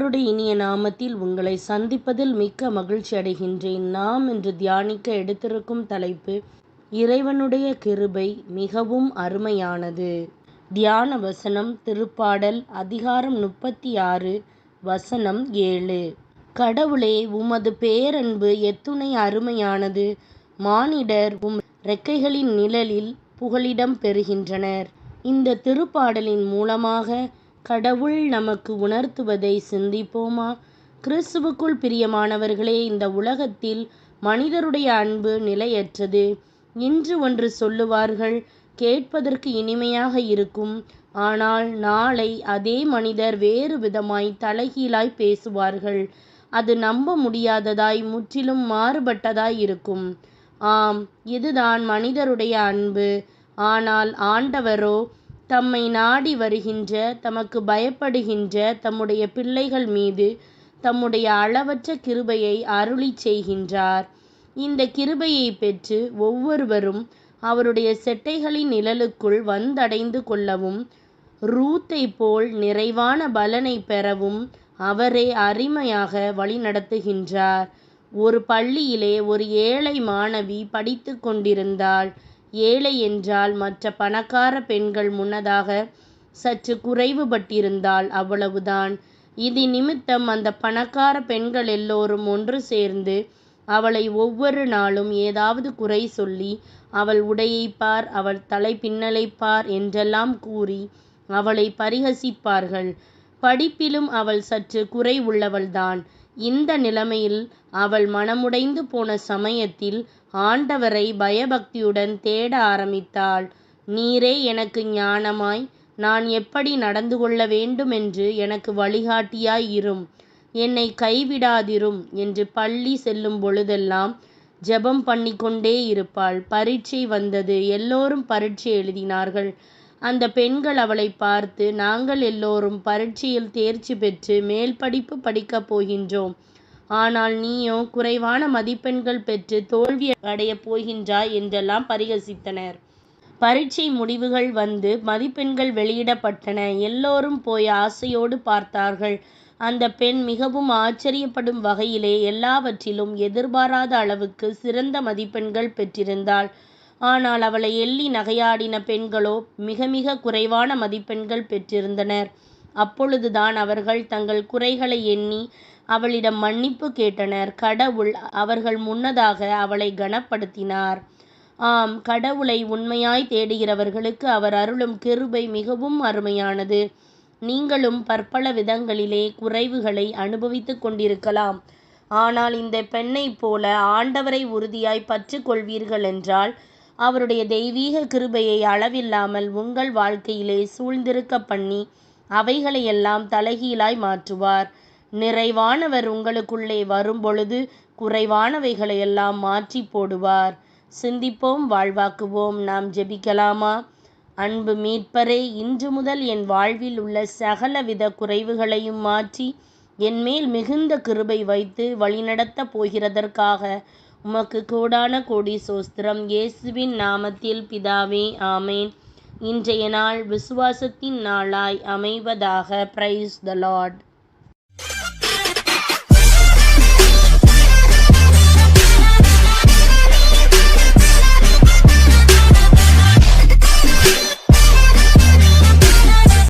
ஆண்டவருடைய இனிய நாமத்தில் உங்களை சந்திப்பதில் மிக்க மகிழ்ச்சி அடைகின்றேன். நாம் இன்று தியானிக்க எடுத்திருக்கும் தலைப்பு, இறைவனுடைய கிருபை மிகவும் அருமையானது. தியான வசனம் திருப்பாடல் அதிகாரம் 36 வசனம் 7. கடவுளே, உமது பேரன்பு எத்துணை அருமையானது! மானிடர் உம் இறக்கைகளின் நிழலில் புகலிடம் பெறுகின்றனர். இந்த திருப்பாடலின் மூலமாக கடவுள் நமக்கு உணர்த்துவதை சிந்திப்போமா? கிறிஸ்துவுக்குள் பிரியமானவர்களே, இந்த உலகத்தில் மனிதருடைய அன்பு நிலையற்றது. இன்று ஒன்று சொல்லுவார்கள், கேட்பதற்கு இனிமையாக இருக்கும். ஆனால் நாளை அதே மனிதர் வேறு விதமாய் தலைகீழாய் பேசுவார்கள். அது நம்ப முடியாததாய் முற்றிலும் மாறுபட்டதாய் இருக்கும். ஆம், இதுதான் மனிதருடைய அன்பு. ஆனால் ஆண்டவரோ தம்மை நாடி வருகின்ற, தமக்கு பயப்படுகின்ற தம்முடைய பிள்ளைகள் மீது தம்முடைய அளவற்ற கிருபையை அருளிச் செய்கின்றார். இந்த கிருபையை பெற்று ஒவ்வொருவரும் அவருடைய செட்டைகளின் நிழலுக்குள் வந்தடைந்து கொள்ளவும், ரூத்தை போல் நிறைவான பலனை பெறவும் அவரே அருமையாக வழிநடத்துகின்றார். ஒரு பள்ளியிலே ஒரு ஏழை மாணவி படித்து கொண்டிருந்தாள். ஏழை என்றால் மற்ற பணக்கார பெண்கள் முன்னதாக சற்று குறைவுபட்டிருந்தாள், அவ்வளவுதான். இது நிமித்தம் அந்த பணக்கார பெண்கள் எல்லோரும் ஒன்று சேர்ந்து அவளை ஒவ்வொரு நாளும் ஏதாவது குறை சொல்லி, அவள் உடையைப் பார், அவள் தலை பின்னலைப் பார் என்றெல்லாம் கூறி அவளை பரிகசிப்பார்கள். படிப்பிலும் அவள் சற்று குறை உள்ளவள்தான். இந்த நிலைமையில் அவள் மனமுடைந்து போன சமயத்தில் ஆண்டவரை பயபக்தியுடன் தேட ஆரம்பித்தாள். நீரே எனக்கு ஞானமாய் நான் எப்படி நடந்து கொள்ள வேண்டுமென்று எனக்கு வழிகாட்டியாய் இரும், என்னை கைவிடாதிரும் என்று பள்ளி செல்லும் பொழுதெல்லாம் ஜெபம் பண்ணிக்கொண்டே இருப்பாள். பரீட்சை வந்தது. எல்லோரும் பரீட்சை எழுதினார்கள். அந்த பெண்கள் அவளை பார்த்து, நாங்கள் எல்லோரும் பரீட்சையில் தேர்ச்சி பெற்று மேல் படிப்பு படிக்கப் போகின்றோம். ஆனால் நீயோ குறைவான மதிப்பெண்கள் பெற்று தோல்வி அடையப் போகின்றாய் என்றெல்லாம் பரிகசித்தனர். பரீட்சை முடிவுகள் வந்து மதிப்பெண்கள் வெளியிடப்பட்டன. எல்லோரும் போய் ஆசையோடு பார்த்தார்கள். அந்த பெண் மிகவும் ஆச்சரியப்படும் வகையிலே எல்லாவற்றிலும் எதிர்பாராத அளவுக்கு சிறந்த மதிப்பெண்கள் பெற்றிருந்தாள். ஆனால் அவளை எள்ளி நகையாடின பெண்களோ மிக மிக குறைவான மதிப்பெண்கள் பெற்றிருந்தனர். அப்பொழுதுதான் அவர்கள் தங்கள் குறைகளை எண்ணி அவளிடம் மன்னிப்பு கேட்டனர். கடவுள் அவர்கள் முன்னதாக அவளை கனப்படுத்தினார். ஆம், கடவுளை உண்மையாய் தேடுகிறவர்களுக்கு அவர் அருளும் கிருபை மிகவும் அருமையானது. நீங்களும் பற்பல விதங்களிலே குறைவுகளை அனுபவித்துக் கொண்டிருக்கலாம். ஆனால் இந்த பெண்ணைப் போல ஆண்டவரை உறுதியாய் பற்று கொள்வீர்கள் என்றால், அவருடைய தெய்வீக கிருபையை அளவில்லாமல் உங்கள் வாழ்க்கையிலே சூழ்ந்திருக்க பண்ணி அவைகளையெல்லாம் தலைகீழாய் மாற்றுவார். நிறைவானவர் உங்களுக்குள்ளே வரும்பொழுது குறைவானவைகளையெல்லாம் மாற்றி போடுவார். சிந்திப்போம், வாழ்வாக்குவோம். நாம் ஜெபிக்கலாமா? அன்பு மீட்பரே, இன்று முதல் என் வாழ்வில் உள்ள சகலவித குறைவுகளையும் மாற்றி என்மேல் மிகுந்த கிருபை வைத்து வழிநடத்தப் போகிறதற்காக உமக்கு கோடான கோடி சோஸ்திரம். இயேசுவின் நாமத்தில் பிதாவே, ஆமேன். இன்றைய நாள் விசுவாசத்தின் நாளாய் அமைவதாக. Praise the Lord.